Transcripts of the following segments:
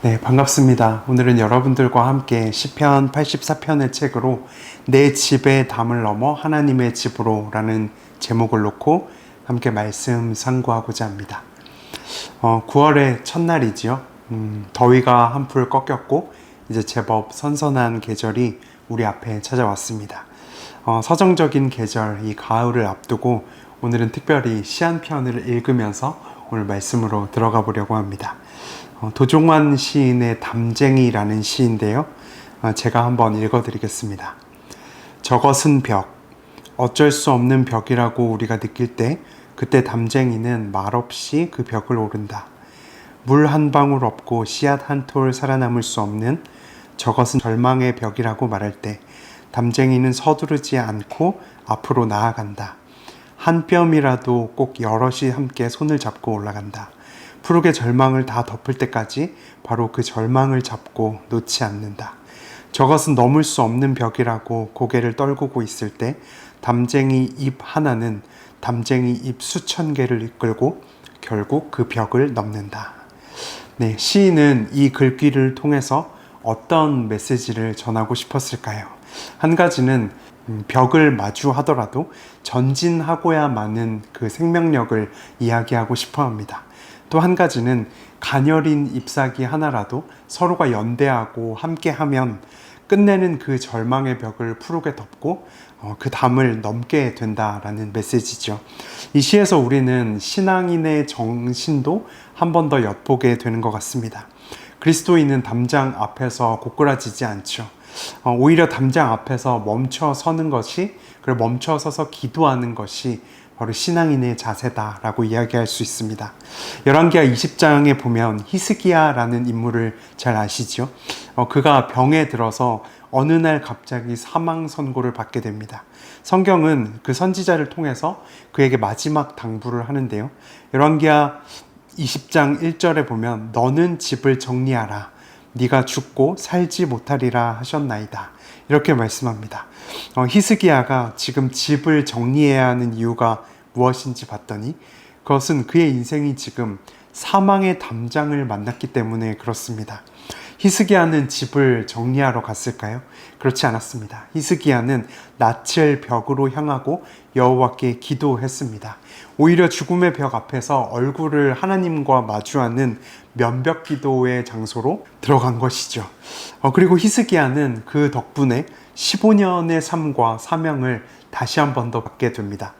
네, 반갑습니다. 오늘은 여러분들과 함께 시편 84편의 책으로 내 집의 담을 넘어 하나님의 집으로 라는 제목을 놓고 함께 말씀 상고하고자 합니다. 9월의 첫날이지요. 더위가 한풀 꺾였고 이제 제법 선선한 계절이 우리 앞에 찾아왔습니다. 서정적인 계절, 이 가을을 앞두고 오늘은 특별히 시한편을 읽으면서 오늘 말씀으로 들어가 보려고 합니다. 도종환 시인의 담쟁이라는 시인데요. 제가 한번 읽어드리겠습니다. 저것은 벽, 어쩔 수 없는 벽이라고 우리가 느낄 때 그때 담쟁이는 말없이 그 벽을 오른다. 물 한 방울 없고 씨앗 한 톨 살아남을 수 없는 저것은 절망의 벽이라고 말할 때 담쟁이는 서두르지 않고 앞으로 나아간다. 한 뼘이라도 꼭 여럿이 함께 손을 잡고 올라간다. 푸르게 절망을 다 덮을 때까지 바로 그 절망을 잡고 놓지 않는다. 저것은 넘을 수 없는 벽이라고 고개를 떨구고 있을 때 담쟁이 잎 하나는 담쟁이 잎 수천 개를 이끌고 결국 그 벽을 넘는다. 네, 시인은 이 글귀를 통해서 어떤 메시지를 전하고 싶었을까요? 한 가지는 벽을 마주하더라도 전진하고야마는 그 생명력을 이야기하고 싶어 합니다. 또 한 가지는 가녀린 잎사귀 하나라도 서로가 연대하고 함께하면 끝내는 그 절망의 벽을 푸르게 덮고 그 담을 넘게 된다라는 메시지죠. 이 시에서 우리는 신앙인의 정신도 한 번 더 엿보게 되는 것 같습니다. 그리스도인은 담장 앞에서 고꾸라지지 않죠. 오히려 담장 앞에서 멈춰 서는 것이, 그리고 멈춰 서서 기도하는 것이 바로 신앙인의 자세다라고 이야기할 수 있습니다. 열왕기하 20장에 보면 히스기야라는 인물을 잘 아시죠? 그가 병에 들어서 어느 날 갑자기 사망 선고를 받게 됩니다. 성경은 그 선지자를 통해서 그에게 마지막 당부를 하는데요. 열왕기하 20장 1절에 보면 너는 집을 정리하라. 네가 죽고 살지 못하리라 하셨나이다. 이렇게 말씀합니다. 히스기야가 지금 집을 정리해야 하는 이유가 무엇인지 봤더니 그것은 그의 인생이 지금 사망의 담장을 만났기 때문에 그렇습니다. 히스기야는 집을 정리하러 갔을까요? 그렇지 않았습니다. 히스기야는 낯을 벽으로 향하고 여호와께 기도했습니다. 오히려 죽음의 벽 앞에서 얼굴을 하나님과 마주하는 면벽 기도의 장소로 들어간 것이죠. 그리고 히스기야는 그 덕분에 15년의 삶과 사명을 다시 한 번 더 받게 됩니다.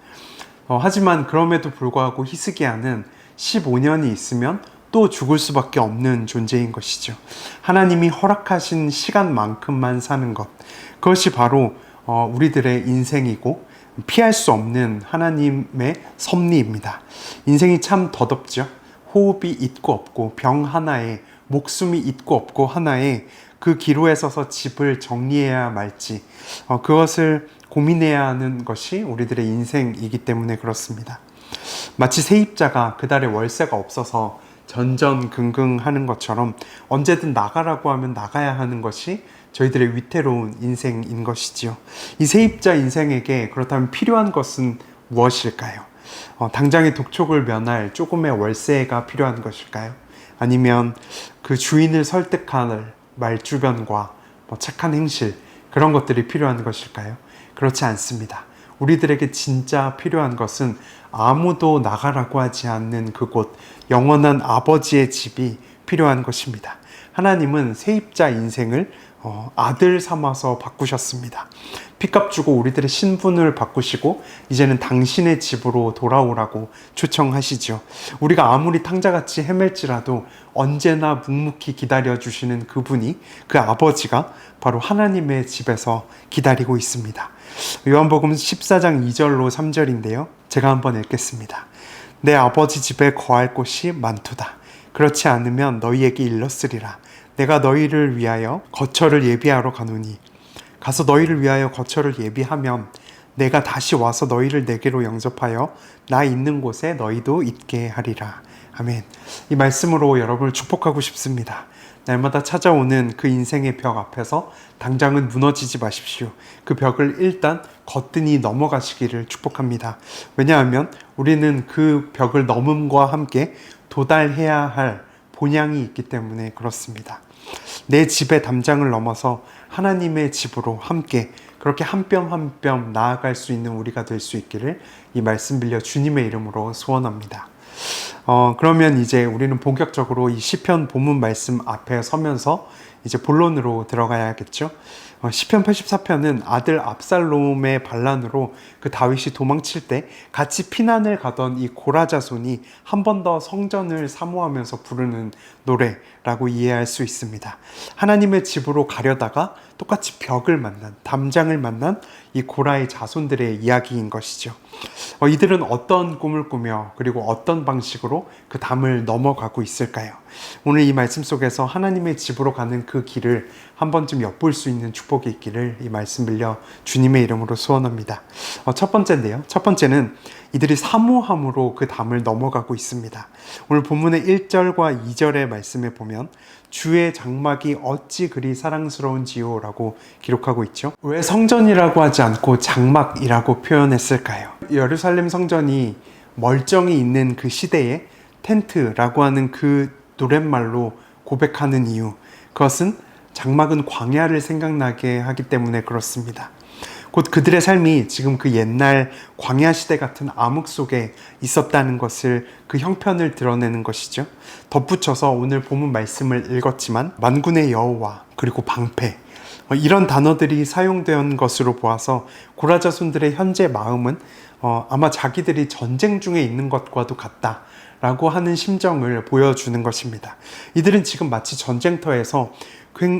하지만 그럼에도 불구하고 히스기야는 15년이 있으면 또 죽을 수밖에 없는 존재인 것이죠. 하나님이 허락하신 시간만큼만 사는 것, 그것이 바로 우리들의 인생이고 피할 수 없는 하나님의 섭리입니다. 인생이 참 더덥죠. 호흡이 있고 없고 병 하나에 목숨이 있고 없고 하나에 그 기로에 서서 집을 정리해야 말지 그것을 고민해야 하는 것이 우리들의 인생이기 때문에 그렇습니다. 마치 세입자가 그달에 월세가 없어서 전전긍긍하는 것처럼 언제든 나가라고 하면 나가야 하는 것이 저희들의 위태로운 인생인 것이지요. 이 세입자 인생에게 그렇다면 필요한 것은 무엇일까요? 당장의 독촉을 면할 조금의 월세가 필요한 것일까요? 아니면 그 주인을 설득할 말주변과 착한 행실, 그런 것들이 필요한 것일까요? 그렇지 않습니다. 우리들에게 진짜 필요한 것은 아무도 나가라고 하지 않는 그곳, 영원한 아버지의 집이 필요한 것입니다. 하나님은 세입자 인생을 아들 삼아서 바꾸셨습니다. 핏값 주고 우리들의 신분을 바꾸시고 이제는 당신의 집으로 돌아오라고 초청하시죠. 우리가 아무리 탕자같이 헤맬지라도 언제나 묵묵히 기다려주시는 그분이, 그 아버지가 바로 하나님의 집에서 기다리고 있습니다. 요한복음 14장 2절로 3절인데요. 제가 한번 읽겠습니다. 내 아버지 집에 거할 곳이 많도다. 그렇지 않으면 너희에게 일렀으리라. 내가 너희를 위하여 거처를 예비하러 가노니 가서 너희를 위하여 거처를 예비하면 내가 다시 와서 너희를 내게로 영접하여 나 있는 곳에 너희도 있게 하리라. 아멘. 이 말씀으로 여러분을 축복하고 싶습니다. 날마다 찾아오는 그 인생의 벽 앞에서 당장은 무너지지 마십시오. 그 벽을 일단 거뜬히 넘어가시기를 축복합니다. 왜냐하면 우리는 그 벽을 넘음과 함께 도달해야 할 본향이 있기 때문에 그렇습니다. 내 집의 담장을 넘어서 하나님의 집으로 함께 그렇게 한 뼘 한 뼘 나아갈 수 있는 우리가 될 수 있기를 이 말씀 빌려 주님의 이름으로 소원합니다. 그러면 이제 우리는 본격적으로 이 시편 본문 말씀 앞에 서면서 이제 본론으로 들어가야겠죠. 시편 84편은 아들 압살롬의 반란으로 그 다윗이 도망칠 때 같이 피난을 가던 이 고라 자손이 한 번 더 성전을 사모하면서 부르는 노래라고 이해할 수 있습니다. 하나님의 집으로 가려다가 똑같이 벽을 만난, 담장을 만난 이 고라의 자손들의 이야기인 것이죠. 이들은 어떤 꿈을 꾸며 그리고 어떤 방식으로 그 담을 넘어가고 있을까요? 오늘 이 말씀 속에서 하나님의 집으로 가는 그 길을 한 번쯤 엿볼 수 있는 축복이 있기를 이 말씀 빌려 주님의 이름으로 소원합니다. 첫 번째인데요. 첫 번째는 이들이 사모함으로 그 담을 넘어가고 있습니다. 오늘 본문의 1절과 2절의 말씀에 보면 주의 장막이 어찌 그리 사랑스러운지요 라고 기록하고 있죠. 왜 성전이라고 하지 않고 장막이라고 표현했을까요? 예루살렘 성전이 멀쩡히 있는 그 시대에 텐트라고 하는 그 노랫말로 고백하는 이유, 그것은 장막은 광야를 생각나게 하기 때문에 그렇습니다. 곧 그들의 삶이 지금 그 옛날 광야 시대 같은 암흑 속에 있었다는 것을 그 형편을 드러내는 것이죠. 덧붙여서 오늘 본문 말씀을 읽었지만 만군의 여호와 그리고 방패 이런 단어들이 사용된 것으로 보아서 고라 자손들의 현재 마음은 아마 자기들이 전쟁 중에 있는 것과도 같다 라고 하는 심정을 보여주는 것입니다. 이들은 지금 마치 전쟁터에서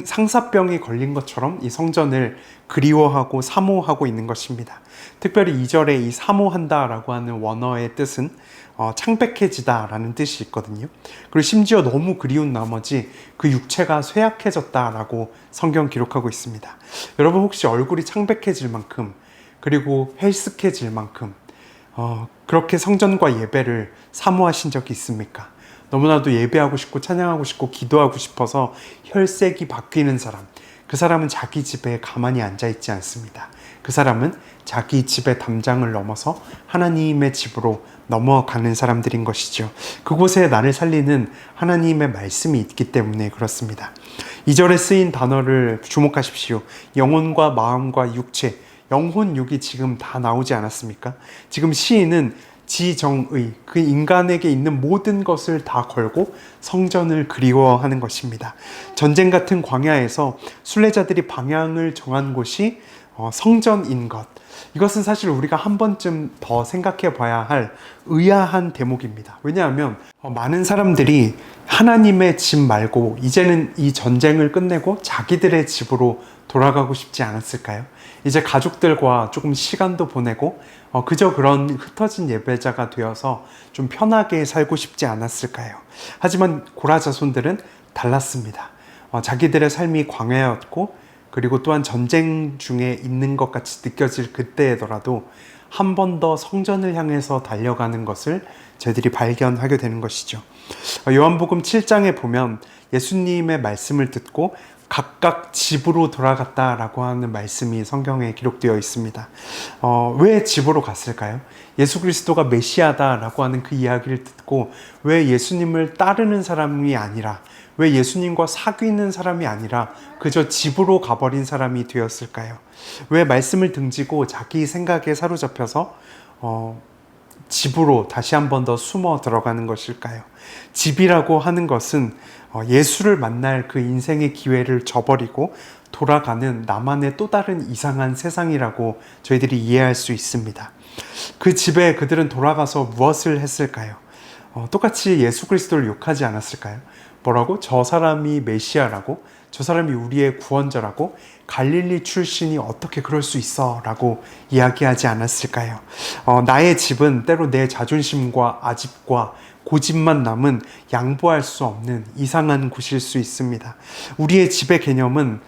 상사병이 걸린 것처럼 이 성전을 그리워하고 사모하고 있는 것입니다. 특별히 2절에 이 사모한다 라고 하는 원어의 뜻은 창백해지다 라는 뜻이 있거든요. 그리고 심지어 너무 그리운 나머지 그 육체가 쇠약해졌다 라고 성경 기록하고 있습니다. 여러분 혹시 얼굴이 창백해질 만큼 그리고 헬쓱해질 만큼 그렇게 성전과 예배를 사모하신 적이 있습니까? 너무나도 예배하고 싶고 찬양하고 싶고 기도하고 싶어서 혈색이 바뀌는 사람, 그 사람은 자기 집에 가만히 앉아있지 않습니다. 그 사람은 자기 집의 담장을 넘어서 하나님의 집으로 넘어가는 사람들인 것이죠. 그곳에 나를 살리는 하나님의 말씀이 있기 때문에 그렇습니다. 2절에 쓰인 단어를 주목하십시오. 영혼과 마음과 육체, 영혼, 육이 지금 다 나오지 않았습니까? 지금 시인은 지정의, 그 인간에게 있는 모든 것을 다 걸고 성전을 그리워하는 것입니다. 전쟁 같은 광야에서 순례자들이 방향을 정한 곳이 성전인 것. 이것은 사실 우리가 한 번쯤 더 생각해 봐야 할 의아한 대목입니다. 왜냐하면 많은 사람들이 하나님의 집 말고 이제는 이 전쟁을 끝내고 자기들의 집으로 돌아가고 싶지 않았을까요? 이제 가족들과 조금 시간도 보내고 그저 그런 흩어진 예배자가 되어서 좀 편하게 살고 싶지 않았을까요? 하지만 고라 자손들은 달랐습니다. 자기들의 삶이 광야였고 그리고 또한 전쟁 중에 있는 것 같이 느껴질 그때더라도 한 번 더 성전을 향해서 달려가는 것을 저희들이 발견하게 되는 것이죠. 요한복음 7장에 보면 예수님의 말씀을 듣고 각각 집으로 돌아갔다라고 하는 말씀이 성경에 기록되어 있습니다. 왜 집으로 갔을까요? 예수 그리스도가 메시아다라고 하는 그 이야기를 듣고 왜 예수님을 따르는 사람이 아니라 왜 예수님과 사귀는 사람이 아니라 그저 집으로 가버린 사람이 되었을까요? 왜 말씀을 등지고 자기 생각에 사로잡혀서 집으로 다시 한 번 더 숨어 들어가는 것일까요? 집이라고 하는 것은 예수를 만날 그 인생의 기회를 저버리고 돌아가는 나만의 또 다른 이상한 세상이라고 저희들이 이해할 수 있습니다. 그 집에 그들은 돌아가서 무엇을 했을까요? 똑같이 예수 그리스도를 욕하지 않았을까요? 뭐라고? 저 사람이 메시아라고? 저 사람이 우리의 구원자라고? 갈릴리 출신이 어떻게 그럴 수 있어? 라고 이야기하지 않았을까요? 나의 집은 때로 내 자존심과 아집과 고집만 남은 양보할 수 없는 이상한 곳일 수 있습니다. 우리의 집의 개념은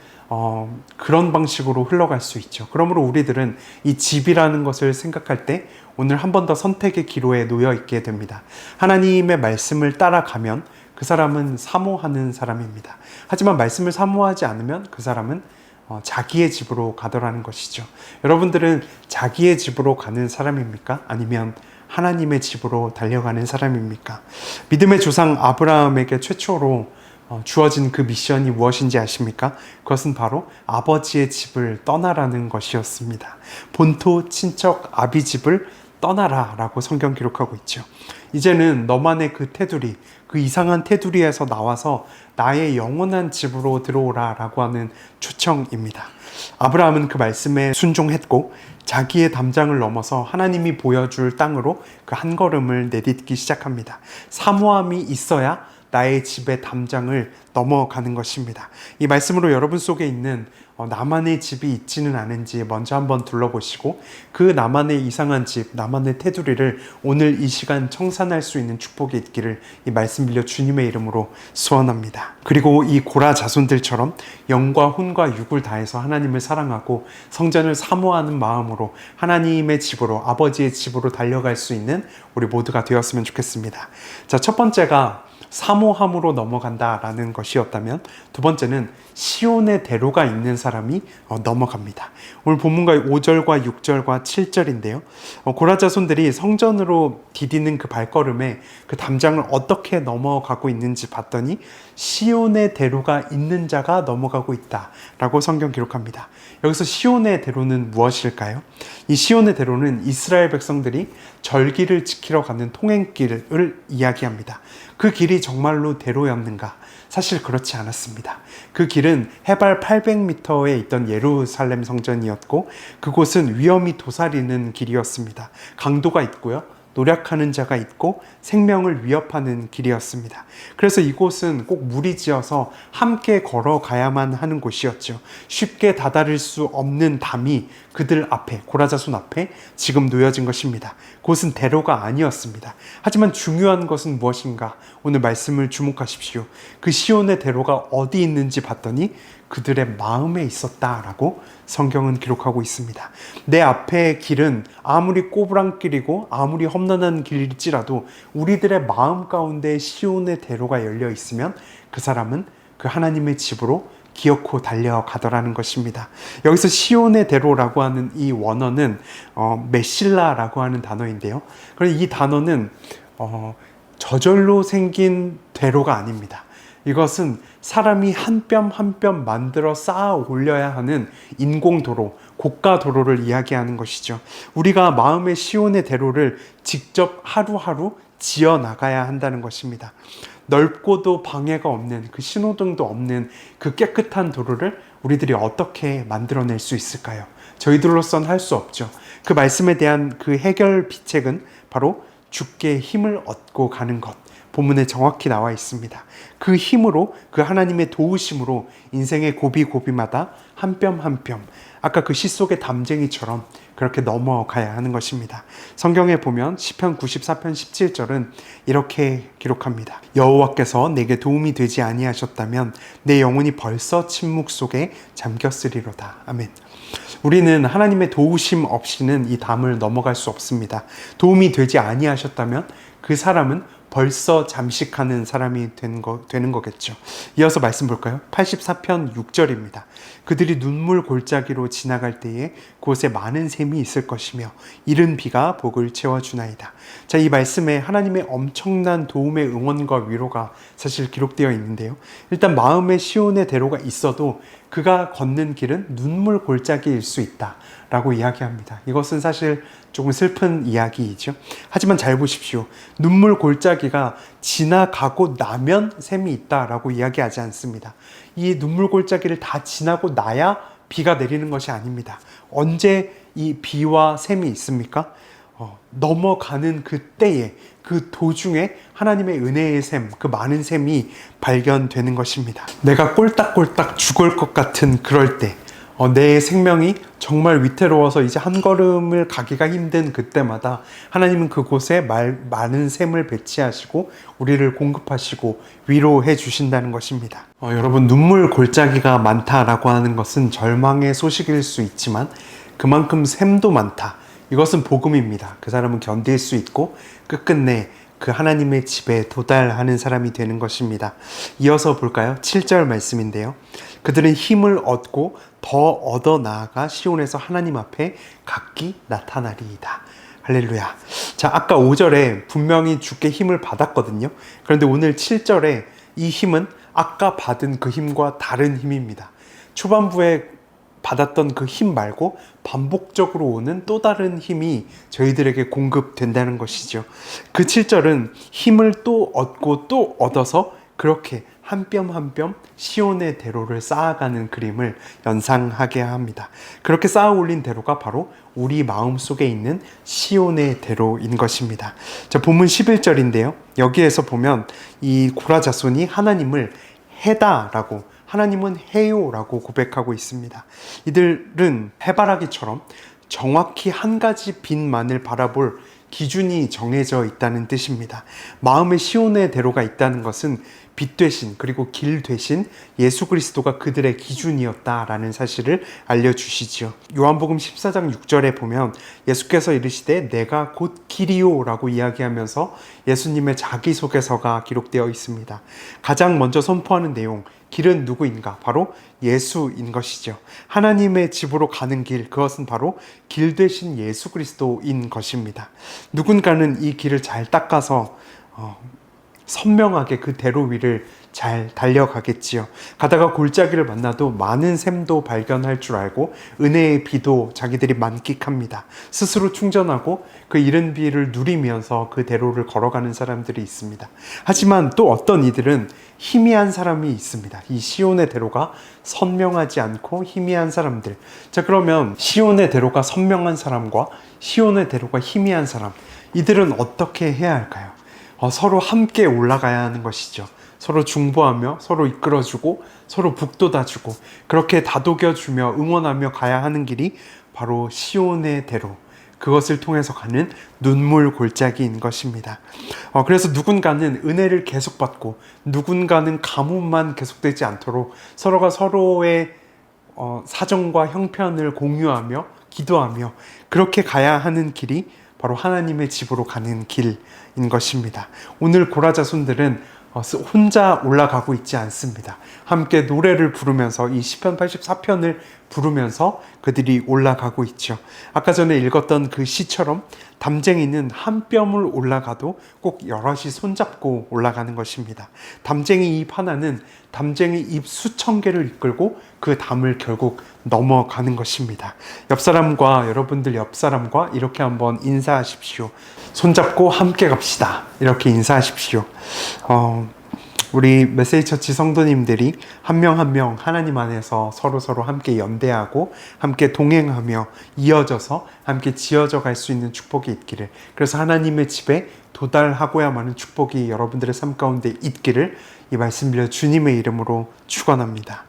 그런 방식으로 흘러갈 수 있죠. 그러므로 우리들은 이 집이라는 것을 생각할 때 오늘 한 번 더 선택의 기로에 놓여 있게 됩니다. 하나님의 말씀을 따라가면 그 사람은 사모하는 사람입니다. 하지만 말씀을 사모하지 않으면 그 사람은 자기의 집으로 가더라는 것이죠. 여러분들은 자기의 집으로 가는 사람입니까? 아니면 하나님의 집으로 달려가는 사람입니까? 믿음의 조상 아브라함에게 최초로 주어진 그 미션이 무엇인지 아십니까? 그것은 바로 아버지의 집을 떠나라는 것이었습니다. 본토 친척 아비 집을 떠나라 라고 성경 기록하고 있죠. 이제는 너만의 그 테두리, 그 이상한 테두리에서 나와서 나의 영원한 집으로 들어오라 라고 하는 초청입니다. 아브라함은 그 말씀에 순종했고 자기의 담장을 넘어서 하나님이 보여줄 땅으로 그 한 걸음을 내딛기 시작합니다. 사모함이 있어야 나의 집의 담장을 넘어가는 것입니다. 이 말씀으로 여러분 속에 있는 나만의 집이 있지는 않은지 먼저 한번 둘러보시고 그 나만의 이상한 집, 나만의 테두리를 오늘 이 시간 청산할 수 있는 축복이 있기를 이 말씀 빌려 주님의 이름으로 소원합니다. 그리고 이 고라 자손들처럼 영과 혼과 육을 다해서 하나님을 사랑하고 성전을 사모하는 마음으로 하나님의 집으로, 아버지의 집으로 달려갈 수 있는 우리 모두가 되었으면 좋겠습니다. 자, 첫 번째가 사모함으로 넘어간다라는 것이었다면 두 번째는 시온의 대로가 있는 사람이 넘어갑니다. 오늘 본문과 5절과 6절과 7절인데요. 고라 자손들이 성전으로 디디는 그 발걸음에 그 담장을 어떻게 넘어가고 있는지 봤더니 시온의 대로가 있는 자가 넘어가고 있다라고 성경 기록합니다. 여기서 시온의 대로는 무엇일까요? 이 시온의 대로는 이스라엘 백성들이 절기를 지키러 가는 통행길을 이야기합니다. 그 길이 정말로 대로였는가? 사실 그렇지 않았습니다. 그 길은 해발 800m에 있던 예루살렘 성전이었고 그곳은 위험이 도사리는 길이었습니다. 강도가 있고요. 노력하는 자가 있고 생명을 위협하는 길이었습니다. 그래서 이곳은 꼭 무리지어서 함께 걸어가야만 하는 곳이었죠. 쉽게 다다를 수 없는 담이 그들 앞에, 고라자손 앞에 지금 놓여진 것입니다. 그곳은 대로가 아니었습니다. 하지만 중요한 것은 무엇인가? 오늘 말씀을 주목하십시오. 그 시온의 대로가 어디 있는지 봤더니 그들의 마음에 있었다라고 성경은 기록하고 있습니다. 내 앞의 길은 아무리 꼬부랑길이고 아무리 험난한 길일지라도 우리들의 마음 가운데 시온의 대로가 열려 있으면 그 사람은 그 하나님의 집으로 기어코 달려가더라는 것입니다. 여기서 시온의 대로라고 하는 이 원어는 메실라라고 하는 단어인데요. 그래서 이 단어는 저절로 생긴 대로가 아닙니다. 이것은 사람이 한 뼘 한 뼘 만들어 쌓아 올려야 하는 인공도로, 고가도로를 이야기하는 것이죠. 우리가 마음의 시온의 대로를 직접 하루하루 지어 나가야 한다는 것입니다. 넓고도 방해가 없는, 그 신호등도 없는 그 깨끗한 도로를 우리들이 어떻게 만들어낼 수 있을까요? 저희들로선 할 수 없죠. 그 말씀에 대한 그 해결 비책은 바로 주께 힘을 얻고 가는 것. 본문에 정확히 나와 있습니다. 그 힘으로, 그 하나님의 도우심으로 인생의 고비고비마다 한 뼘 한 뼘, 아까 그 시 속의 담쟁이처럼 그렇게 넘어가야 하는 것입니다. 성경에 보면 시편 94편 17절은 이렇게 기록합니다. 여호와께서 내게 도움이 되지 아니하셨다면 내 영혼이 벌써 침묵 속에 잠겼으리로다. 아멘. 우리는 하나님의 도우심 없이는 이 담을 넘어갈 수 없습니다. 도움이 되지 아니하셨다면 그 사람은 벌써 잠식하는 사람이 되는 거겠죠. 이어서 말씀 볼까요? 84편 6절입니다. 그들이 눈물 골짜기로 지나갈 때에 그곳에 많은 샘이 있을 것이며 이른 비가 복을 채워주나이다. 자, 이 말씀에 하나님의 엄청난 도움의 응원과 위로가 사실 기록되어 있는데요. 일단 마음의 시온의 대로가 있어도 그가 걷는 길은 눈물 골짜기일 수 있다 라고 이야기합니다. 이것은 사실 조금 슬픈 이야기이죠. 하지만 잘 보십시오. 눈물 골짜기가 지나가고 나면 샘이 있다라고 이야기하지 않습니다. 이 눈물 골짜기를 다 지나고 나야 비가 내리는 것이 아닙니다. 언제 이 비와 샘이 있습니까? 넘어가는 그 때에, 그 도중에 하나님의 은혜의 샘, 그 많은 샘이 발견되는 것입니다. 내가 꼴딱꼴딱 죽을 것 같은 그럴 때, 내 생명이 정말 위태로워서 이제 한 걸음을 가기가 힘든 그때마다 하나님은 그곳에 많은 샘을 배치하시고 우리를 공급하시고 위로해 주신다는 것입니다. 여러분, 눈물 골짜기가 많다라고 하는 것은 절망의 소식일 수 있지만 그만큼 샘도 많다. 이것은 복음입니다. 그 사람은 견딜 수 있고 끝끝내 그 하나님의 집에 도달하는 사람이 되는 것입니다. 이어서 볼까요? 7절 말씀인데요. 그들은 힘을 얻고 더 얻어 나아가 시온에서 하나님 앞에 각기 나타나리이다. 할렐루야. 자, 아까 5절에 분명히 주께 힘을 받았거든요. 그런데 오늘 7절에 이 힘은 아까 받은 그 힘과 다른 힘입니다. 초반부에 받았던 그 힘 말고 반복적으로 오는 또 다른 힘이 저희들에게 공급된다는 것이죠. 그 7절은 힘을 또 얻고 또 얻어서 그렇게 한 뼘 한 뼘 시온의 대로를 쌓아가는 그림을 연상하게 합니다. 그렇게 쌓아 올린 대로가 바로 우리 마음속에 있는 시온의 대로인 것입니다. 자, 본문 11절인데요. 여기에서 보면 이 고라 자손이 하나님을 해다라고, 하나님은 해요라고 고백하고 있습니다. 이들은 해바라기처럼 정확히 한 가지 빛만을 바라볼 기준이 정해져 있다는 뜻입니다. 마음의 시온의 대로가 있다는 것은 빛 되신, 그리고 길 되신 예수 그리스도가 그들의 기준이었다라는 사실을 알려주시죠. 요한복음 14장 6절에 보면 예수께서 이르시되 내가 곧 길이요 라고 이야기하면서 예수님의 자기소개서가 기록되어 있습니다. 가장 먼저 선포하는 내용, 길은 누구인가? 바로 예수인 것이죠. 하나님의 집으로 가는 길, 그것은 바로 길 되신 예수 그리스도인 것입니다. 누군가는 이 길을 잘 닦아서 선명하게 그 대로 위를 잘 달려가겠지요. 가다가 골짜기를 만나도 많은 샘도 발견할 줄 알고 은혜의 비도 자기들이 만끽합니다. 스스로 충전하고 그 이른 비를 누리면서 그 대로를 걸어가는 사람들이 있습니다. 하지만 또 어떤 이들은 희미한 사람이 있습니다. 이 시온의 대로가 선명하지 않고 희미한 사람들. 자, 그러면 시온의 대로가 선명한 사람과 시온의 대로가 희미한 사람, 이들은 어떻게 해야 할까요? 서로 함께 올라가야 하는 것이죠. 서로 중보하며 서로 이끌어주고 서로 북돋아주고 그렇게 다독여주며 응원하며 가야 하는 길이 바로 시온의 대로, 그것을 통해서 가는 눈물 골짜기인 것입니다. 그래서 누군가는 은혜를 계속 받고 누군가는 가뭄만 계속되지 않도록 서로가 서로의 사정과 형편을 공유하며 기도하며 그렇게 가야 하는 길이 바로 하나님의 집으로 가는 길인 것입니다. 오늘 고라 자손들은 혼자 올라가고 있지 않습니다. 함께 노래를 부르면서 이 시편 84편을 부르면서 그들이 올라가고 있죠. 아까 전에 읽었던 그 시처럼 담쟁이는 한 뼘을 올라가도 꼭 여럿이 손잡고 올라가는 것입니다. 담쟁이 잎 하나는 담쟁이 잎 수천 개를 이끌고 그 담을 결국 넘어가는 것입니다. 여러분들 옆 사람과 이렇게 한번 인사하십시오. 손잡고 함께 갑시다. 이렇게 인사하십시오. 우리 메시지처치 성도님들이 한 명 한 명 하나님 안에서 서로 함께 연대하고 함께 동행하며 이어져서 함께 지어져 갈 수 있는 축복이 있기를, 그래서 하나님의 집에 도달하고야만 하는 축복이 여러분들의 삶 가운데 있기를 이 말씀 빌려 주님의 이름으로 축원합니다.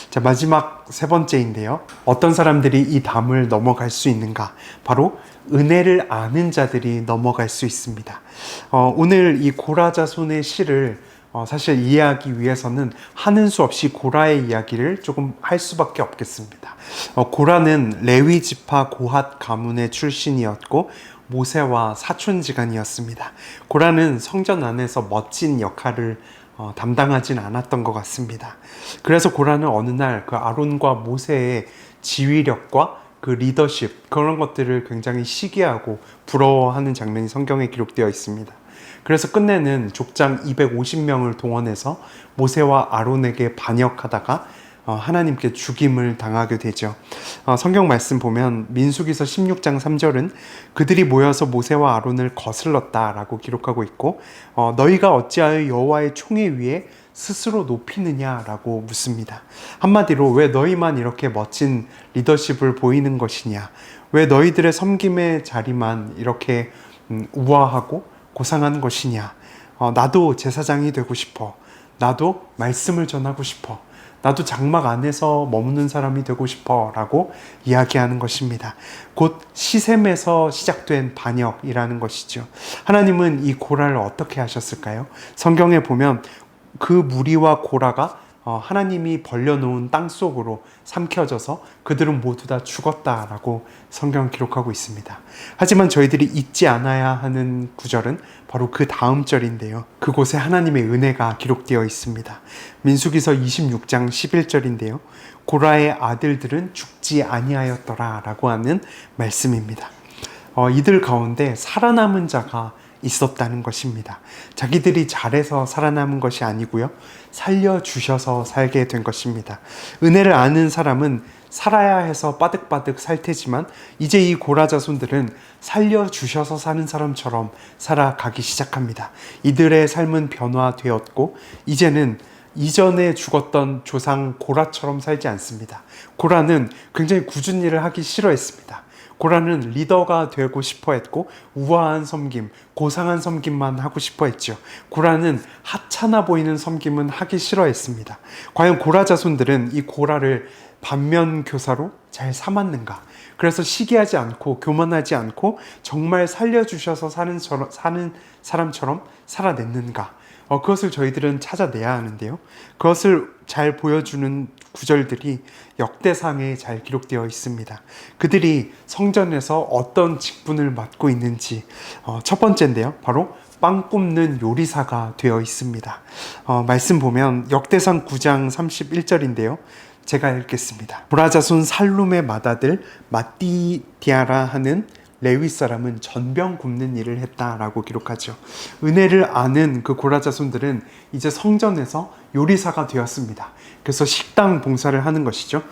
자, 마지막 세 번째인데요. 어떤 사람들이 이 담을 넘어갈 수 있는가? 바로 은혜를 아는 자들이 넘어갈 수 있습니다. 오늘 이 고라 자손의 시를 사실 이해하기 위해서는 하는 수 없이 고라의 이야기를 조금 할 수밖에 없겠습니다. 고라는 레위 지파 고핫 가문의 출신이었고 모세와 사촌지간이었습니다. 고라는 성전 안에서 멋진 역할을 담당하진 않았던 것 같습니다. 그래서 고라는 어느 날 그 아론과 모세의 지휘력과 그 리더십, 그런 것들을 굉장히 시기하고 부러워하는 장면이 성경에 기록되어 있습니다. 그래서 끝내는 족장 250명을 동원해서 모세와 아론에게 반역하다가 하나님께 죽임을 당하게 되죠. 성경 말씀 보면 민수기서 16장 3절은 그들이 모여서 모세와 아론을 거슬렀다라고 기록하고 있고, 너희가 어찌하여 여호와의 총회 위에 스스로 높이느냐라고 묻습니다. 한마디로 왜 너희만 이렇게 멋진 리더십을 보이는 것이냐, 왜 너희들의 섬김의 자리만 이렇게 우아하고 고상한 것이냐, 나도 제사장이 되고 싶어, 나도 말씀을 전하고 싶어, 나도 장막 안에서 머무는 사람이 되고 싶어 라고 이야기하는 것입니다. 곧 시샘에서 시작된 반역이라는 것이죠. 하나님은 이 고라를 어떻게 하셨을까요? 성경에 보면 그 무리와 고라가 하나님이 벌려놓은 땅 속으로 삼켜져서 그들은 모두 다 죽었다라고 성경 기록하고 있습니다. 하지만 저희들이 잊지 않아야 하는 구절은 바로 그 다음 절인데요. 그곳에 하나님의 은혜가 기록되어 있습니다. 민수기서 26장 11절인데요. 고라의 아들들은 죽지 아니하였더라 라고 하는 말씀입니다. 이들 가운데 살아남은 자가 있었다는 것입니다. 자기들이 잘해서 살아남은 것이 아니고요. 살려주셔서 살게 된 것입니다. 은혜를 아는 사람은 살아야 해서 빠득빠득 살 테지만 이제 이 고라 자손들은 살려주셔서 사는 사람처럼 살아가기 시작합니다. 이들의 삶은 변화되었고 이제는 이전에 죽었던 조상 고라처럼 살지 않습니다. 고라는 굉장히 굳은 일을 하기 싫어했습니다. 고라는 리더가 되고 싶어 했고 우아한 섬김, 고상한 섬김만 하고 싶어 했죠. 고라는 하찮아 보이는 섬김은 하기 싫어했습니다. 과연 고라 자손들은 이 고라를 반면교사로 잘 삼았는가? 그래서 시기하지 않고 교만하지 않고 정말 살려주셔서 사는 사람처럼 살아냈는가? 그것을 저희들은 찾아내야 하는데요. 그것을 잘 보여주는 구절들이 역대상에 잘 기록되어 있습니다. 그들이 성전에서 어떤 직분을 맡고 있는지 첫 번째인데요. 바로 빵 굽는 요리사가 되어 있습니다. 말씀 보면 역대상 9장 31절인데요. 제가 읽겠습니다. 고라 자손 살룸의 맏아들 마띠디아라 하는 레위 사람은 전병 굽는 일을 했다라고 기록하죠. 은혜를 아는 그 고라 자손들은 이제 성전에서 요리사가 되었습니다. 그래서 식당 봉사를 하는 것이죠.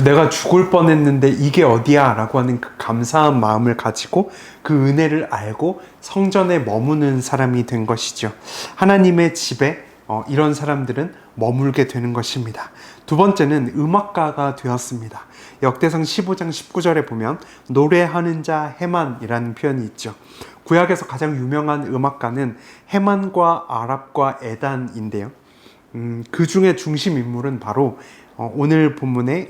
내가 죽을 뻔했는데 이게 어디야? 라고 하는 그 감사한 마음을 가지고 그 은혜를 알고 성전에 머무는 사람이 된 것이죠. 하나님의 집에 이런 사람들은 머물게 되는 것입니다. 두 번째는 음악가가 되었습니다. 역대상 15장 19절에 보면 노래하는 자 헤만이라는 표현이 있죠. 구약에서 가장 유명한 음악가는 헤만과 아랍과 에단인데요. 그 중에 중심 인물은 바로 오늘 본문의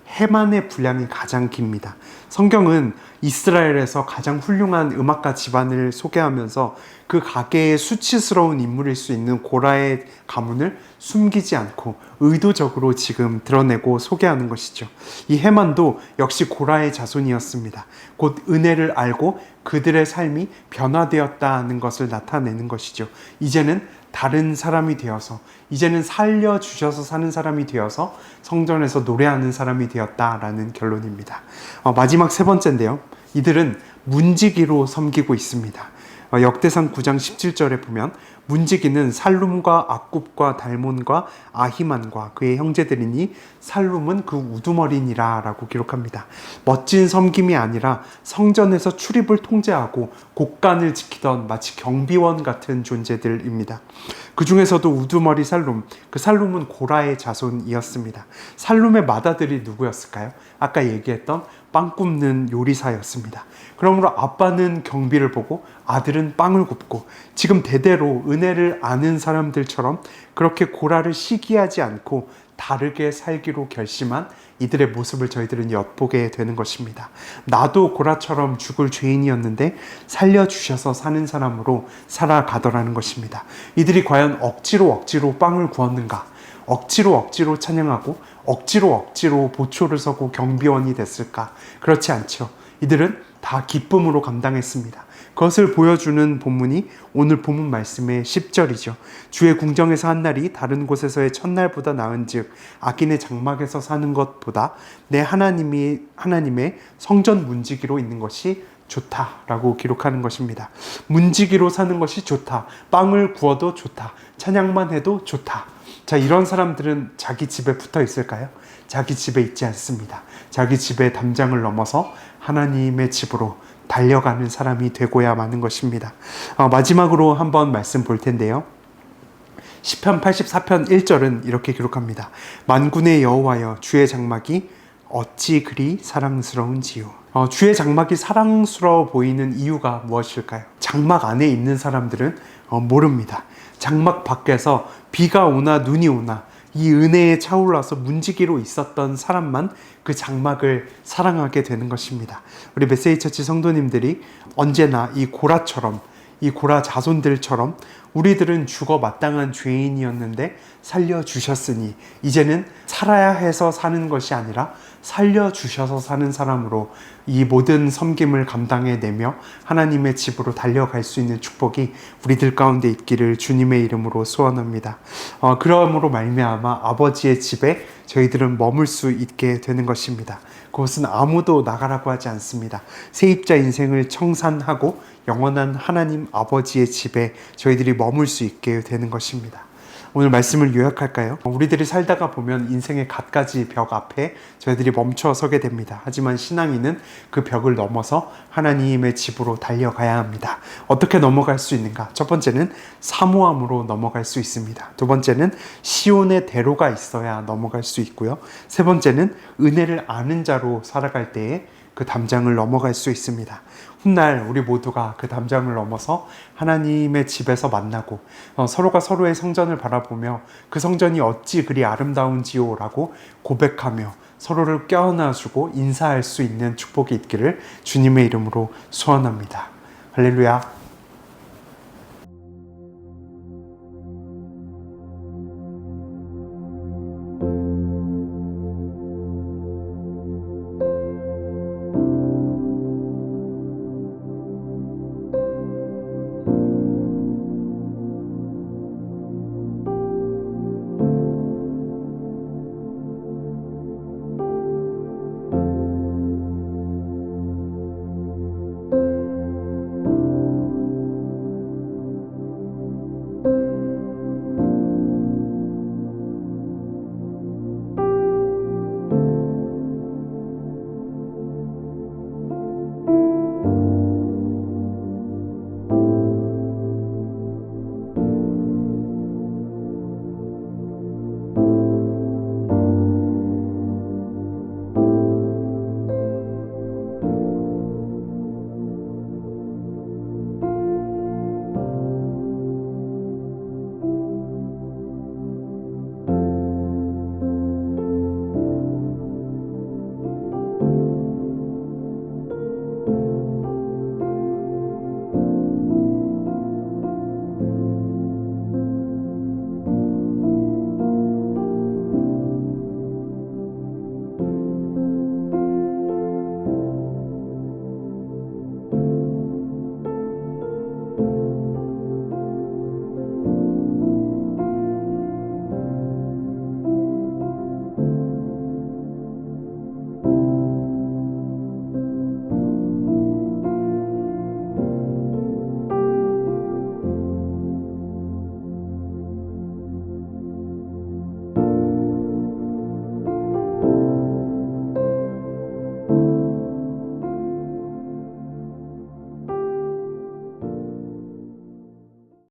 헤만의 분량이 가장 깁니다. 성경은 이스라엘에서 가장 훌륭한 음악가 집안을 소개하면서 그 가계의 수치스러운 인물일 수 있는 고라의 가문을 숨기지 않고 의도적으로 지금 드러내고 소개하는 것이죠. 이 헤만도 역시 고라의 자손이었습니다. 곧 은혜를 알고 그들의 삶이 변화되었다는 것을 나타내는 것이죠. 이제는 다른 사람이 되어서, 이제는 살려주셔서 사는 사람이 되어서 성전에서 노래하는 사람이 되었다라는 결론입니다. 마지막 세 번째인데요. 이들은 문지기로 섬기고 있습니다. 역대상 9장 17절에 보면 문지기는 살룸과 악굽과 달몬과 아히만과 그의 형제들이니 살룸은 그 우두머리니라 라고 기록합니다. 멋진 섬김이 아니라 성전에서 출입을 통제하고 곳간을 지키던 마치 경비원 같은 존재들입니다. 그 중에서도 우두머리 살룸, 그 살룸은 고라의 자손이었습니다. 살룸의 맏아들이 누구였을까요? 아까 얘기했던 빵 굽는 요리사였습니다. 그러므로 아빠는 경비를 보고 아들은 빵을 굽고 지금 대대로 은혜를 아는 사람들처럼 그렇게 고라를 시기하지 않고 다르게 살기로 결심한 이들의 모습을 저희들은 엿보게 되는 것입니다. 나도 고라처럼 죽을 죄인이었는데 살려주셔서 사는 사람으로 살아가더라는 것입니다. 이들이 과연 억지로 빵을 구웠는가? 억지로 찬양하고 억지로 보초를 서고 경비원이 됐을까? 그렇지 않죠. 이들은 다 기쁨으로 감당했습니다. 그것을 보여주는 본문이 오늘 본문 말씀의 10절이죠. 주의 궁정에서 한 날이 다른 곳에서의 첫날보다 나은즉 악인의 장막에서 사는 것보다 내 하나님의 성전 문지기로 있는 것이 좋다라고 기록하는 것입니다. 문지기로 사는 것이 좋다. 빵을 구워도 좋다. 찬양만 해도 좋다. 자, 이런 사람들은 자기 집에 붙어 있을까요? 자기 집에 있지 않습니다. 자기 집의 담장을 넘어서 하나님의 집으로 달려가는 사람이 되고야 마는 것입니다. 마지막으로 한번 말씀 볼 텐데요. 시편 84편 1절은 이렇게 기록합니다. 만군의 여호와여 주의 장막이 어찌 그리 사랑스러운지요. 주의 장막이 사랑스러워 보이는 이유가 무엇일까요? 장막 안에 있는 사람들은 모릅니다. 장막 밖에서 비가 오나 눈이 오나 이 은혜에 차올라서 문지기로 있었던 사람만 그 장막을 사랑하게 되는 것입니다. 우리 메세지 처치 성도님들이 언제나 이 고라처럼, 이 고라 자손들처럼 우리들은 죽어 마땅한 죄인이었는데 살려주셨으니 이제는 살아야 해서 사는 것이 아니라 살려주셔서 사는 사람으로 이 모든 섬김을 감당해내며 하나님의 집으로 달려갈 수 있는 축복이 우리들 가운데 있기를 주님의 이름으로 소원합니다. 그러므로 말미암아 아버지의 집에 저희들은 머물 수 있게 되는 것입니다. 그것은 아무도 나가라고 하지 않습니다. 세입자 인생을 청산하고 영원한 하나님 아버지의 집에 저희들이 머물 수 있게 되는 것입니다. 오늘 말씀을 요약할까요? 우리들이 살다가 보면 인생의 갖가지 벽 앞에 저희들이 멈춰 서게 됩니다. 하지만 신앙인은 그 벽을 넘어서 하나님의 집으로 달려가야 합니다. 어떻게 넘어갈 수 있는가? 첫 번째는 사모함으로 넘어갈 수 있습니다. 두 번째는 시온의 대로가 있어야 넘어갈 수 있고요. 세 번째는 은혜를 아는 자로 살아갈 때에 그 담장을 넘어갈 수 있습니다. 훗날 우리 모두가 그 담장을 넘어서 하나님의 집에서 만나고 서로가 서로의 성전을 바라보며 그 성전이 어찌 그리 아름다운지요 라고 고백하며 서로를 껴안아주고 인사할 수 있는 축복이 있기를 주님의 이름으로 소원합니다. 할렐루야.